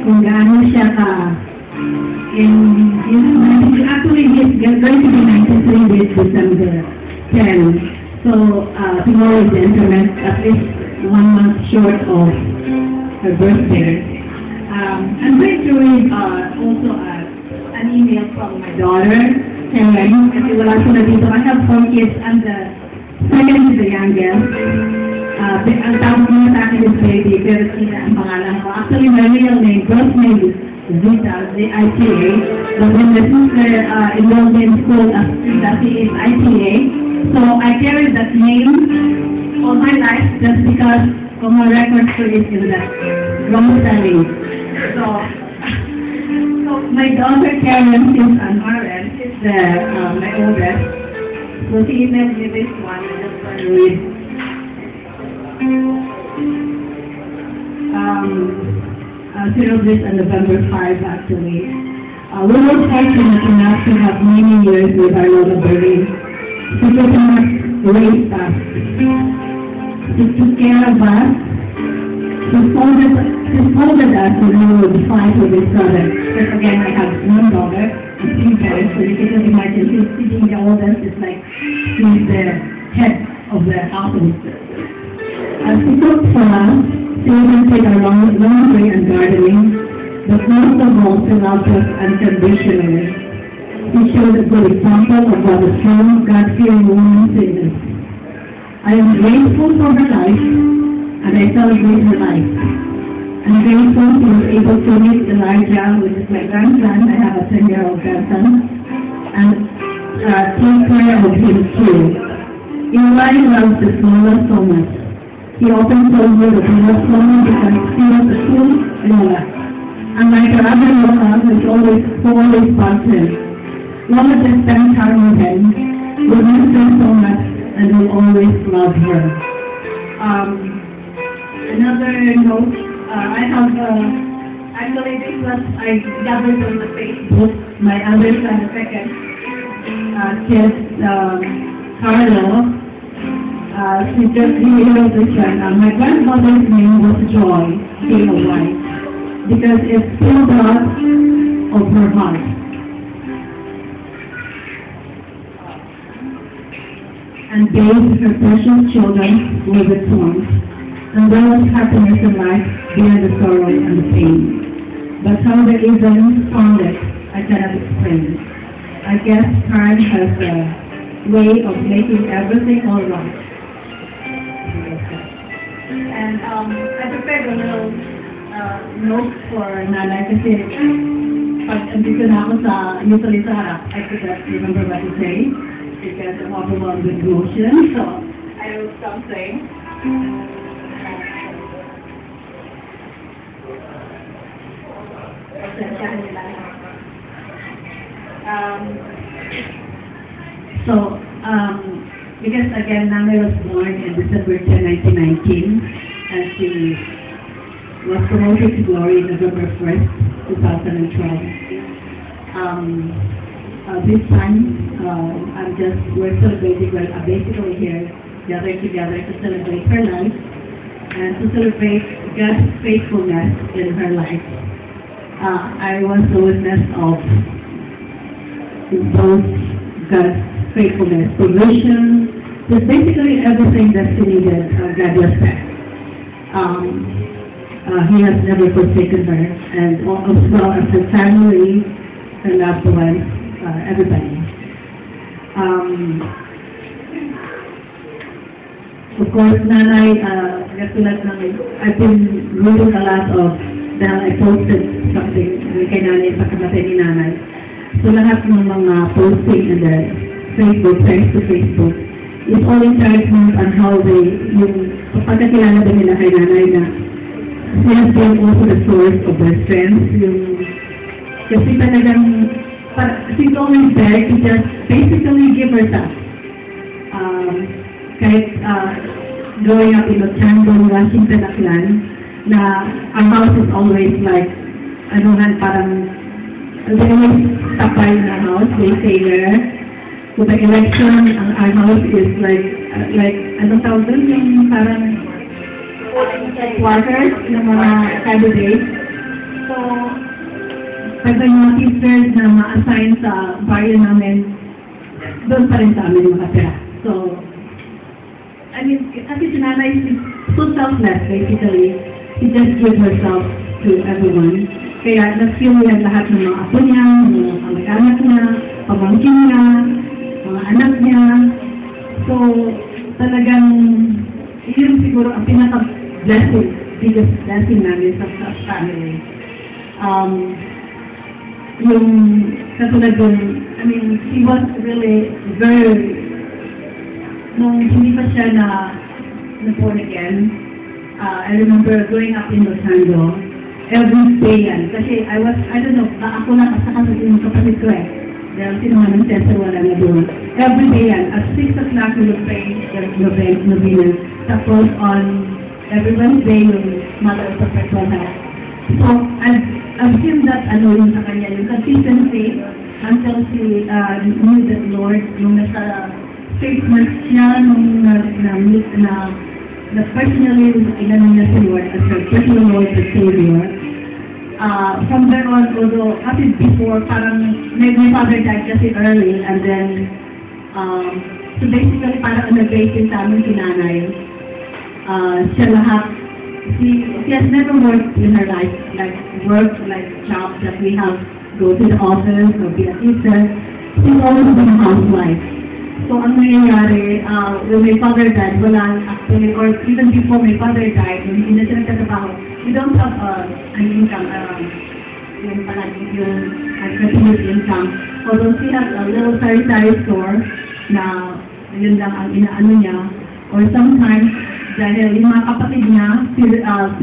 kung gaano siya actually he's going to be 93 this December 10. So tomorrow is the internet, at least 1 month short of her birthday. I'm going to read also an email from my daughter, Karen, kasi wala sila dito. I have 4 kids, and the second is the youngest. Ang tawag niya sa akin is baby, pero sila ang pangalan ko. Actually, my real name, birth name is Zita, Z-I-T-A. But when the sister enrolled me in school as Zita, she is I-T-A. So I carry that name all my life just because of my record to it in the grocery. So my daughter Karen is an RN. She's my oldest. So she emailed me this one. I just want to read. She wrote this on November 5, actually. We were fortunate enough to have many years with our Lola Berlin. She pretty much raised us. She took care of us. She scolded us when we would fight with each other. But again, I have one daughter and 3 parents, so you can imagine she's sitting the oldest. It's like she's the head of the household. She cooked for us. She even did our laundry and gardening. But most of all, she loved us unconditionally. She showed a good example of what a strong, God-fearing woman is. I am grateful for her life, and I celebrate her life. I'm grateful she was able to meet Elijah, which is my grandson. I have a 10-year-old grandson, and take care of him too. Eli loves his Lola so much. He often told me that he loves Lola because she was a true Lola. Unlike her other Lola, who always loved him. Lola just spent time with him, will miss her so much, and will always love her. Another note, I have, actually this was, I gathered on the Facebook, my other son, the second kid, Carlo, she just wrote this one. My grandmother's name was Joy, J-O-Y, because it's filled out of her heart. And bathed her precious children with its warmth, and there was happiness in life beyond the sorrow and the pain. But how the even found it, I cannot explain. I guess time has a way of making everything all right. And I prepared a little note for Nanay kasi pag andito na ako usually sa harap, I could not remember what to say because I'm overwhelmed with emotion. So I wrote something. Because again, Nanay was born in December 10, 1919, and she was promoted to glory November 1st, 2012. This time, we're celebrating, well, basically here, gathered together to celebrate her life and to celebrate God's faithfulness in her life. I was the witness of both God's faithfulness, provision, just basically everything that she needed, God was there. He has never forsaken her, and as well as her family, her loved ones, everybody. Of course, Nanay, I've been reading a lot of, dahil I posted something kay Nanay sa kamatay ni Nanay. So lahat ng mga posting in the Facebook, thanks to Facebook, it's all encouragement on how yung pagkakilala din nila kay Nanay na she has been also the source of their strength. Kasi talagang, she's always there to just basically give herself. Kahit growing up in Ochangon, Washington, Aklan, na our house is always like, parang, they always stop by the house, they stay there. So the election, our house is like, anong tawag doon? Yung parang quarters ng mga candidates. So, pag may mga sisters na ma-assign sa barrio namin, doon pa rin sa amin makatira. So, I mean, kasi si nanay is so selfless, basically. She just gives herself to everyone. Kaya na-feel niya lahat ng mga apo niya, mga kamag-anak niya, pamangkin niya, mga anak niya. So, talagang, yun siguro ang pinaka-blessing, biggest blessing namin sa family. Yung katulad yung, I mean, she was really very, nung hindi pa siya na born again, I remember growing up in Los Angeles, every day yan. Kasi I don't know, ako lang at saka yung kapatid ko eh. Dahil sino man ang tesa wala na doon. Every day yan, at 6 o'clock we would pray novena. Tapos on every Wednesday, yung Mother of the Perpetual Health. So, I've seen that, yung sa kanya, yung consistency, until she knew that Lord, nung nasa statement siya, nung na personally, inano niya si Lord as her personal Lord and Savior. From there on, although, kasi before, parang, my father died kasi early, and then, so basically, parang nag-raising sa amin si nanay. Siya lahat, she has never worked in her life, like jobs that we have, go to the office or be a teacher. She's always been a housewife. So, ang nangyayari, when my father died, wala actually, or even before my father died, when hindi na siya nagtatrabaho, we don't have an income, yung palagi yung continuous income. Although she has a little sari-sari store na yun lang ang inaano niya, or sometimes, dahil yung mga kapatid niya, she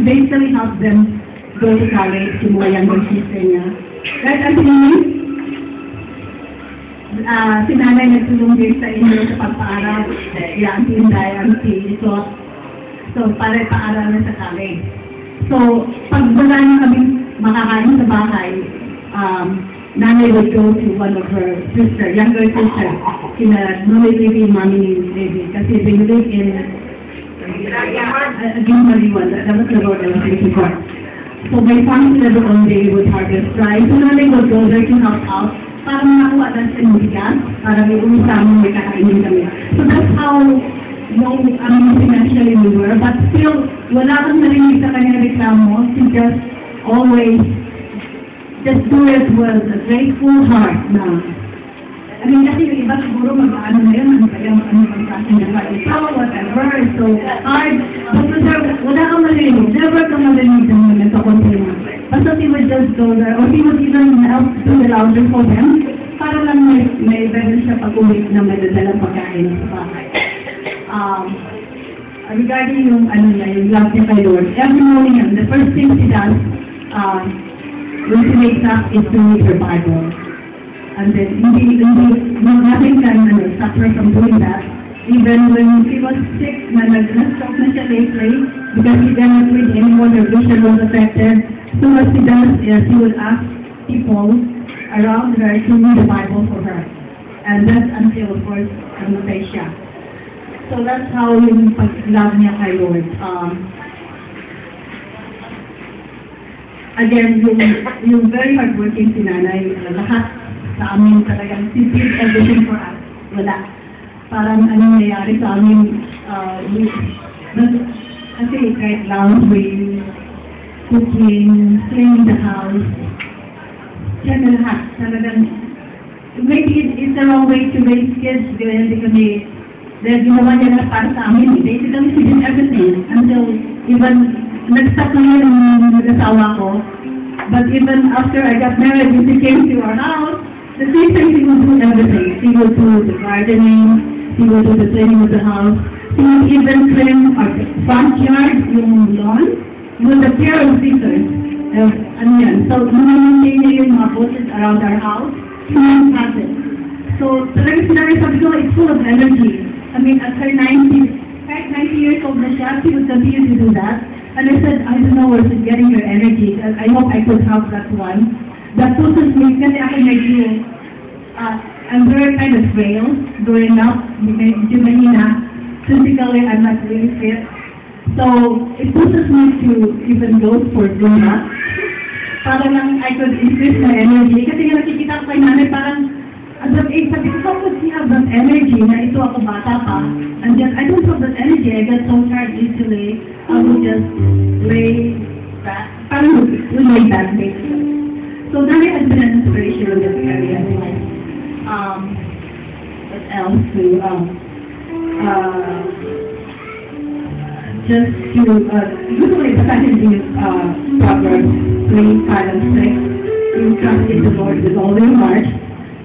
basically helps them go to college, yung mga younger sister niya. Right, Anthony? Si nanay nagtulong din sa inyo sa pagpaaral. Yan, si Inday, ang so para paaral na sa college. So, pag wala na kami makakain sa bahay, nanay would go to one of her sister, younger sister, sina Noli Baby, Mommy Baby, kasi they live in Gimaliwan, that was the road I was looking for. So, by farm sila doon, they would harvest rice. So, nanay would go there to help out. Para makakuha lang sa bigas, para may umusama, may kakainin kami. So that's how financially we were. But still, wala kang narinig sa kanyang reklamo. She just always just do it with a grateful heart na. I mean, kasi yung iba siguro mag-ano na yun, ano bang kasi nila ito, whatever, so hard. But wala kang marinig, never kang marinig naman sa kontrima. Basta he would just go there, or he would even help to the louder for them, para lang may better siya pag-uwi na may dadalang pagkain sa bahay. Regarding yung yung love niya kay Lord, every morning, the first thing she does, when she wakes up, is to read her Bible. And then, nothing can stop her from doing that. Even when she was sick, nag-stroke na siya lately, because she cannot read anymore, her vision was affected. So what she does is she will ask people around her to read the Bible for her. And that's until, of course, siya. So that's how yung pag-love niya kay Lord. Again, yung very hardworking si nanay, lahat sa amin talagang she did everything for us. Wala. Parang nangyayari sa amin, kasi kahit laundry, cooking, cleaning the house, siya na lahat. Talagang, maybe it's the wrong way to raise kids, hindi kami, dahil ginawa niya na para sa amin. Basically, she did everything. Until, even, nag-stop na yun ng nag-asawa ko. But even after I got married, when she came to our house, the same thing, she would do everything. She would do the gardening, she would do the cleaning of the house, she would even clean our front yard, yung lawn, with a pair of scissors. So, namamantain niya yung mga bushes around our house, she would pass it. So, talagang sinabi sabi ko, it's full of energy. I mean, at her 90 years old na siya, she would continue to do that. And I said, I don't know where she's getting her energy. I hope I could help that one. That pushes me, kasi ako medyo, I'm very kind of frail growing up. Medyo mahina. Physically, I'm not really fit. So, it pushes me to even go for doing that. para lang I could increase my energy. Kasi nga nakikita ko kay nanay parang, at that age, sabi ko, how could she have that energy na ito ako bata pa? And then, I don't have that energy. I get so tired easily. I would just lay back. Parang lay back, basically. So, nanay has been an inspiration in this area. What else to, just to, usually basahin yung Proverbs 3, 5, and 6. You trust in the Lord with all your heart.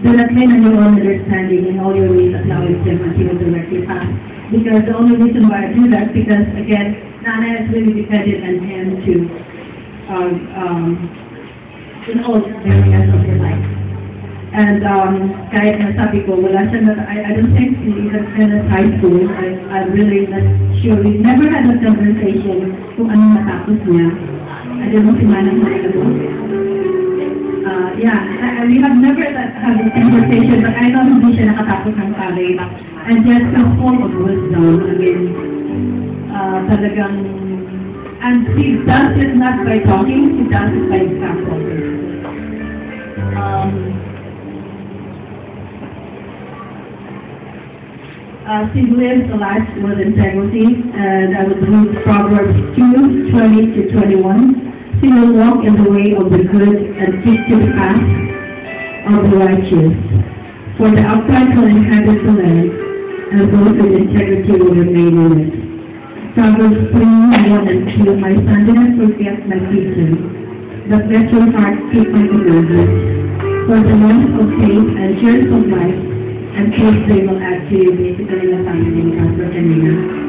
Do not lean on your own understanding in all your ways, acknowledge Him and He will direct your path. Because the only reason why I do that, because again, Nana has really depended on Him to, in all areas of her life. And kahit nasabi ko, wala siya I don't think even finished high school. I'm really not sure. We never had a conversation kung anong matapos niya. I don't know si Manang yeah, we have never had a conversation, but I know hindi siya nakatapos ng college. And just so full of wisdom. I mean, talagang, and she does it not by talking, she does it by example. She lives a life with integrity, and I would read Proverbs 2:20-21. She will walk in the way of the good and keep to the path of the righteous. For the upright will inhabit the land, and those with integrity will remain in it. Proverbs 3:1-2. My son, do not forget my teaching, but let your heart keep my commandments. For the length of faith and years of life, and faith they will add to you, basically na family Pastor Kanina.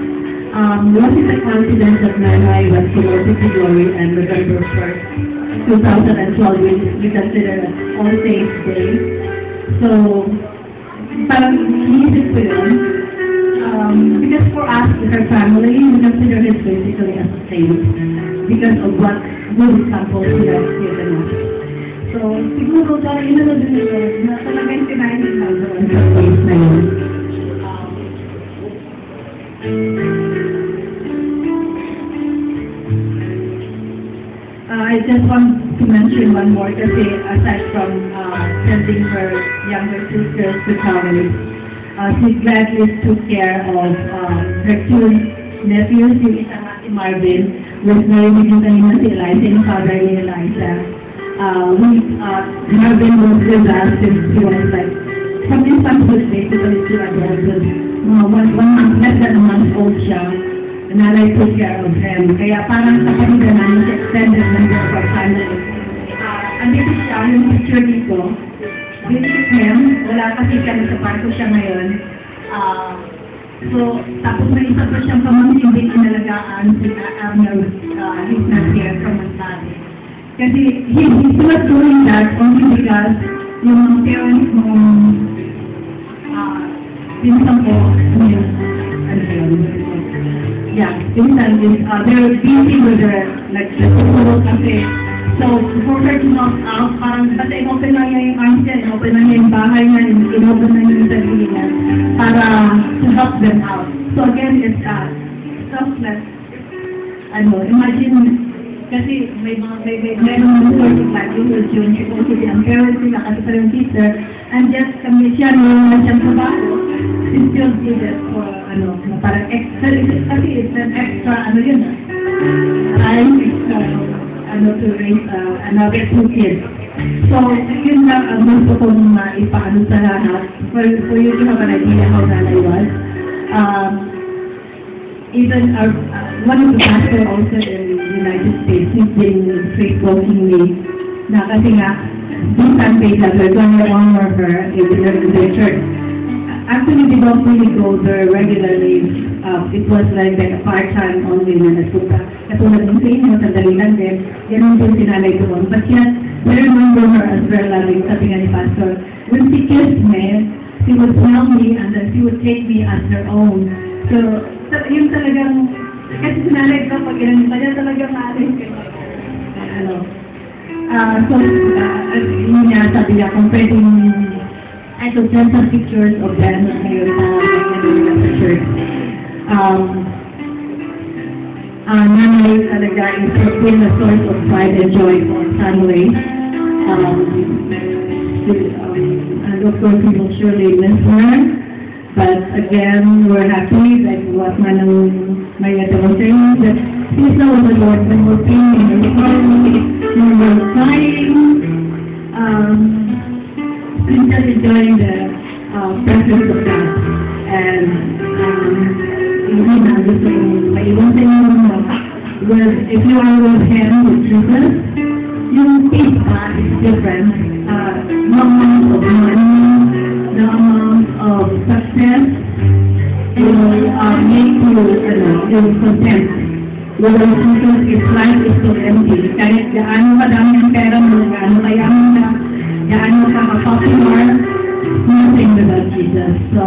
What is the confidence of Nanay was promoted to glory and November 1st, 2012, we consider All Saints Day. So, parang inisip ko yun. Because for us, with our family, we consider his basically as a saint because of what good examples he has given us. So, siguro dahil inano din ito, na talagang kinainin na doon sa place na yun. I just want to mention one more kasi aside from sending her younger sisters to college, she gladly took care of her two nephews, yung isang si Marvin, was narinig yung kanina si Eliza, yung father ni Eliza. Marvin was with us since he was like, from infanthood basically to adulthood. 1 month, less than a month old siya. Nanay took care of him. Kaya parang sa kanila namin siya extended member of our family. Andito siya, yung picture dito. This is him. Wala kasi kami sa parko siya ngayon. So, tapos may isa pa siyang pamangkin din inalagaan si Abner. He's not here from Masari. Kasi he was doing that only because yung mga parents mong pinsan ko, yeah, they're busy with their, like, the kasi. So, for her to knock out, parang, basta in-open na niya yung arms niya, in-open na niya yung bahay niya, in-open na niya yung sarili niya, para to help them out. So, again, it's selfless. Imagine, kasi may meron sort of livelihood yun, she's also the parents nila, kasi pa yung teacher, and just kami siya, nung siyang trabaho, she still did it for, parang extra, kasi it's an extra, yun, time extra, to raise another 2 kids. So, yun lang ang gusto kong ipaano sa lahat, for you to have an idea how Nanay was. Even one of the pastors also in the United States, he's been Facebooking me, na kasi nga, this Sunday that we're going to honor her in the church. Actually, they don't really go there regularly. It was like a part-time only na nagpunta. Katulad ng sa inyo, sandali lang din, ganun din sinalay doon. But yet, I remember her as very loving, sabi nga ni Pastor. When she kissed me, she would smell me and then she would take me as her own. So yun talagang, kasi sinalay ko, pag yan, kanya talagang maaling so, yun niya, sabi niya, kung pwedeng, I could send some pictures of them ngayon sa church. Nanay talaga is been a source of pride and joy for Sunway. And of course, we will surely miss her. But again, we're happy that what Maria was saying, that she's now with the Lord when we're praying and when we're crying, and just enjoying the presence of God. And hindi na gusto kong maiwan sa inyo if you are with Him, with Jesus, yung peace is different. The amount of money, the amount of success will make you content. Without Jesus, His life is so empty. Kahit gaano kadami ang pera mo, gaano kayaman ka, gaano ka ka-popular, nothing without Jesus. So,